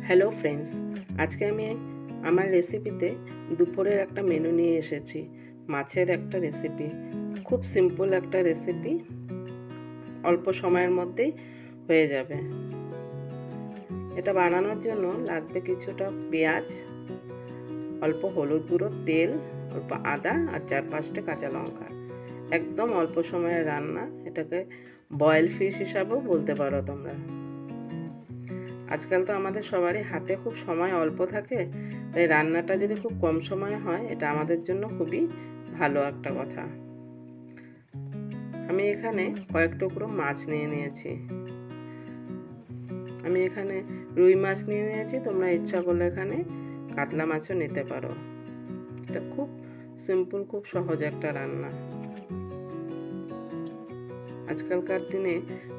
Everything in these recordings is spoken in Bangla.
হ্যালো ফ্রেন্ডস, আজকে আমি আমার রেসিপিতে দুপুরের একটা মেনু নিয়ে এসেছি। মাছের একটা রেসিপি, খুব সিম্পল একটা রেসিপি, অল্প সময়ের মধ্যেই হয়ে যাবে। এটা বানানোর জন্য লাগবে কিছুটা পেঁয়াজ, অল্প হলুদ গুঁড়ো, তেল, অল্প আদা আর 4-5টা কাঁচা লঙ্কা। একদম অল্প সময়ের রান্না, এটাকে বয়েল ফিশ হিসাবেও বলতে পারো তোমরা। আজকাল তো আমাদের সবারই হাতে খুব সময় অল্প থাকে, তাই রান্নাটা যদি খুব কম সময়ে হয় এটা আমাদের জন্য খুবই ভালো একটা কথা। আমি এখানে কয়েক টুকরো মাছ নিয়ে নিয়েছি। আমি এখানে রুই মাছ নিয়ে নিয়েছি, তোমরা ইচ্ছা করলে এখানে কাতলা মাছও নিতে পারো। এটা খুব সিম্পল, খুব সহজ একটা রান্না। আজকালকার দিনে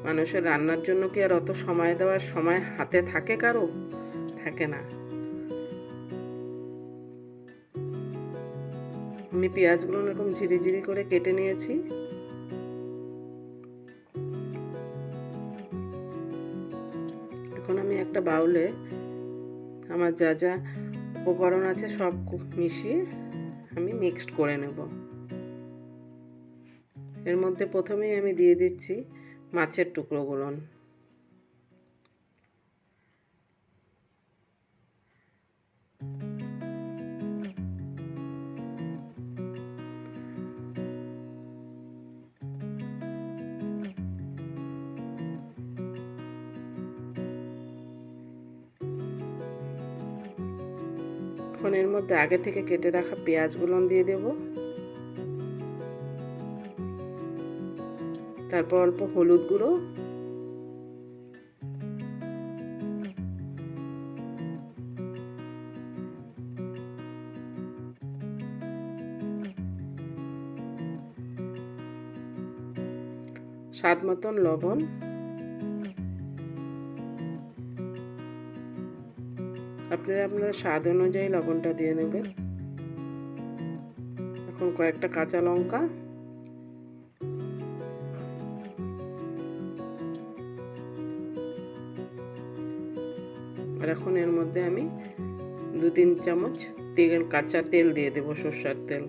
মানুষের রান্নার জন্য কি আর অত সময় দেওয়ার সময় হাতে থাকে? কারো থাকে না। আমি পেঁয়াজগুলো এরকম ঝিরিঝিরি করে কেটে নিয়েছি। এখন আমি একটা বাউলে আমার যা যা উপকরণ আছে সব মিশিয়ে আমি মিক্সড করে নেব। এর মধ্যে প্রথমেই আমি দিয়ে দিচ্ছি মাছের টুকরোগুলো। এখন এর মধ্যে আগে থেকে কেটে রাখা পেঁয়াজগুলো দিয়ে দেব। তারপর অল্প হলুদ গুঁড়ো, স্বাদ মতন লবণ, আপনারা আপনার স্বাদ অনুযায়ী লবণটা দিয়ে নেবেন। এখন কয়েকটা কাঁচা লঙ্কা, আর এখন এর মধ্যে আমি 2-3 চামচ কাঁচা তেল দিয়ে দেবো, সরষের তেল।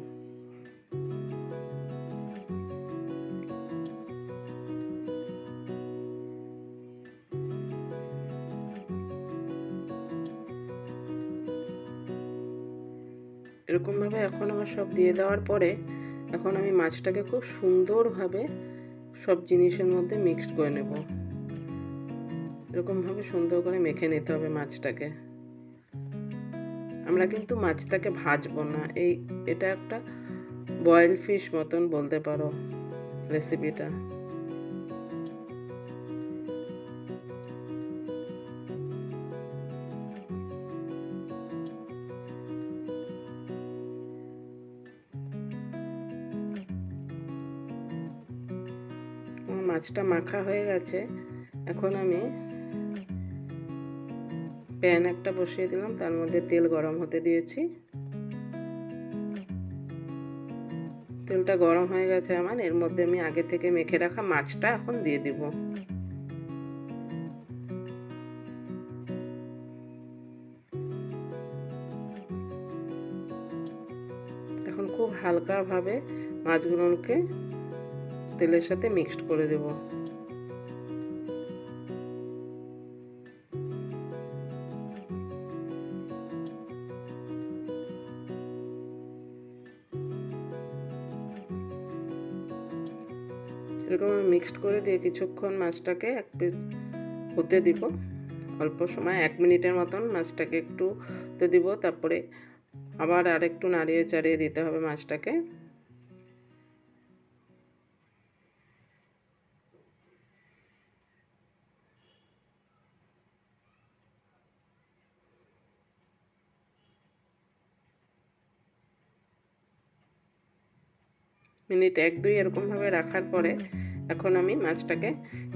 এরকমভাবে এখন আমার সব দিয়ে দেওয়ার পরে এখন আমি মাছটাকে খুব সুন্দরভাবে সব জিনিসের মধ্যে মিক্সড করে নেব। এরকমভাবে সুন্দর করে মেখে নিতে হবে মাছটাকে। আমরা কিন্তু মাছটাকে ভাজবো না, এটা একটা বয়েল ফিশ মতন বলতে পারো রেসিপিটা। মাছটা মাখা হয়ে গেছে। এখন আমি প্যান একটা বসিয়ে দিলাম, তার মধ্যে তেল গরম হতে দিয়েছি। তেলটা গরম হয়ে গেছে আমার, এর মধ্যে আমি আগে থেকে মেখে রাখা মাছটা এখন দিয়ে দিব। এখন খুব হালকাভাবে মাছগুলোকে তেলের সাথে মিক্সড করে দেব। এরকম মিক্সড করে দিয়ে কিছুক্ষণ মাছটাকে হতে দিব। অল্প সময় 1 মিনিটের মতন মাছটাকে একটু হতে দিব, তারপরে আবার আরেকটু নাড়িয়ে চাড়িয়ে দিতে হবে মাছটাকে। মিনিট 1-2 এরকমভাবে রাখার পরে এখন আমি মাছটাকে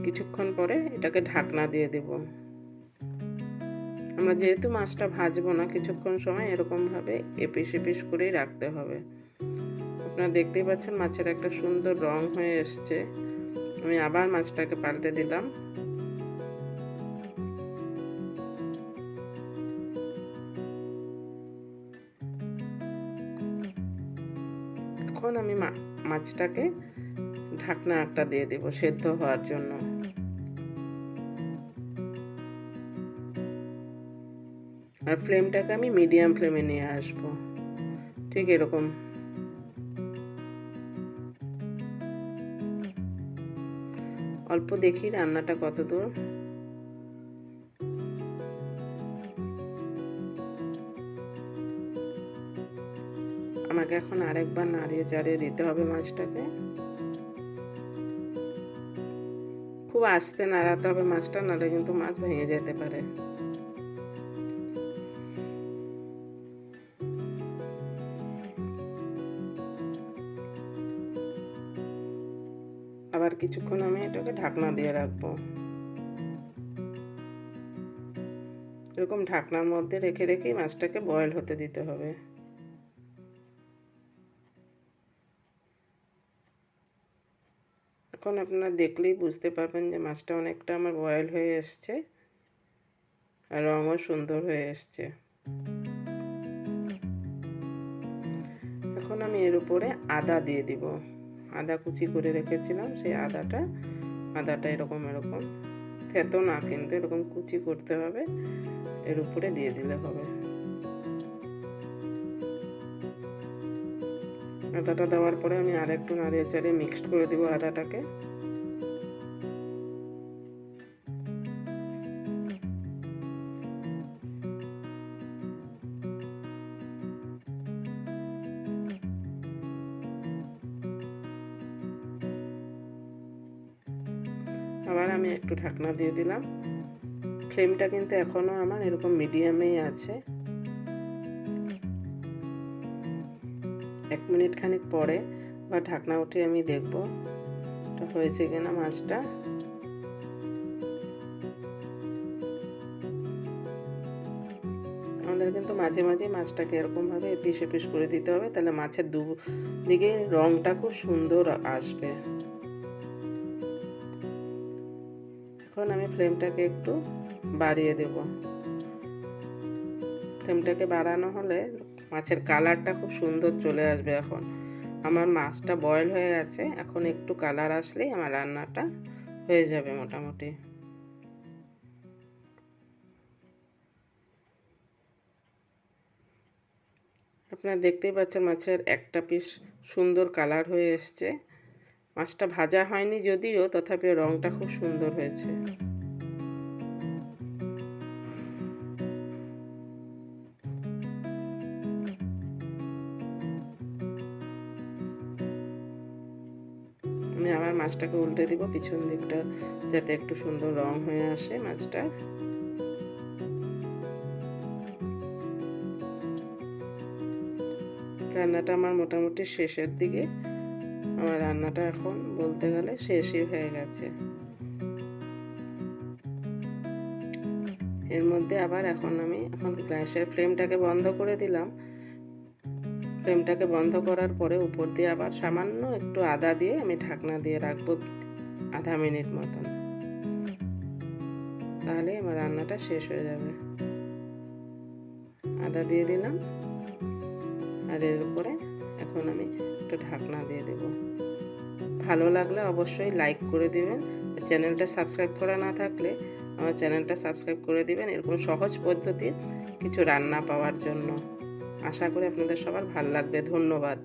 কিছুক্ষণ পরে এটাকে ঢাকনা দিয়ে দেব। আমরা যেহেতু মাছটা ভাজবো না, কিছুক্ষণ সময় এরকমভাবে এপিস এপিস করেই রাখতে হবে। আপনারা দেখতেই পাচ্ছেন মাছের একটা সুন্দর রং হয়ে এসছে। আমি আবার মাছটাকে পাল্টে দিলাম। এখন আমি মাছটাকে ঢাকনা একটা দিয়ে দেব সেদ্ধ হওয়ার জন্য। আর ফ্লেমটাকে আমি মিডিয়াম ফ্লেমে নিয়ে আসবো, ঠিক এরকম। অল্প দেখি রান্নাটা কত দূর। আমাকে এখন আরেকবার নাড়িয়ে চাড়িয়ে দিতে হবে মাছটাকে। খুব আস্তে নাড়াতে হবে মাছটা, নাড়লে কিন্তু মাছ ভেঙে যেতে পারে। আবার কিছুক্ষণ আমি এটাকে ঢাকনা দিয়ে রাখবো। এরকম ঢাকনার মধ্যে রেখে রেখেই মাছটাকে বয়েল হতে দিতে হবে। এখন আপনারা দেখলেই বুঝতে পারবেন যে মাছটা অনেকটা আমার বয়েল হয়ে এসছে আর রঙও সুন্দর হয়ে এসছে। এখন আমি এর উপরে আদা দিয়ে দিব। আদা কুচি করে রেখেছিলাম, সেই আদাটা এরকম থেতো না, কিন্তু এরকম কুচি করতে হবে, এর উপরে দিয়ে দিলে হবে। আদাটা দেওয়ার পরে আমি আরেকটু নাড়িয়ে চাড়িয়ে মিক্সড করে দিব আদাটাকে। আবার আমি একটু ঢাকনা দিয়ে দিলাম। ফ্লেমটা কিন্তু এখনো আমার এরকম মিডিয়ামেই আছে। 1 মিনিট খানিক পরে বা ঢাকনা উঠে আমি দেখব এটা হয়েছে কিনা মাছটা। আমাদের কিন্তু মাঝে মাঝে মাছটাকে এরকমভাবে এপিস এপিস করে দিতে হবে, তাহলে মাছের দুদিকে রঙটা খুব সুন্দর আসবে। এখন আমি ফ্লেমটাকে একটু বাড়িয়ে দেব। ফ্লেমটাকে বাড়ানো হলে মাছের কালারটা খুব সুন্দর চলে আসবে। এখন আমার মাছটা বয়েল হয়ে গেছে, এখন একটু কালার আসলেই আমার রান্নাটা হয়ে যাবে মোটামুটি। আপনারা দেখতেই পাচ্ছেন মাছের একটা পিস সুন্দর কালার হয়ে এসছে। মাছটা ভাজা হয়নি যদিও, তথাপি রঙটা খুব সুন্দর হয়েছে। আমি আবার মাছটাকে উল্টে দিব, পিছন দিকটা যাতে একটু সুন্দর রং হয়ে আসে মাছটা। রান্নাটা আমার মোটামুটি শেষের দিকে। আমার রান্নাটা এখন বলতে গেলে শেষই হয়ে গেছে। এর মধ্যে আবার এখন গ্যাসের ফ্লেমটাকে বন্ধ করে দিলাম। ফ্লেমটাকে বন্ধ করার পরে উপর দিয়ে আবার সামান্য একটু আদা দিয়ে আমি ঢাকনা দিয়ে রাখবো আধা মিনিট মতন, তাহলে আমার রান্নাটা শেষ হয়ে যাবে। আদা দিয়ে দিলাম, আর এর উপরে এখন আমি একটু ঢাকনা দিয়ে দেব। ভালো লাগলে অবশ্যই লাইক করে দিবেন। চ্যানেলটা সাবস্ক্রাইব করা না থাকলে আমার চ্যানেলটা সাবস্ক্রাইব করে দিবেন, এরকম সহজ পদ্ধতির কিছু রান্না পাওয়ার জন্য। আশা করি আপনাদের সবার ভালো লাগবে। ধন্যবাদ।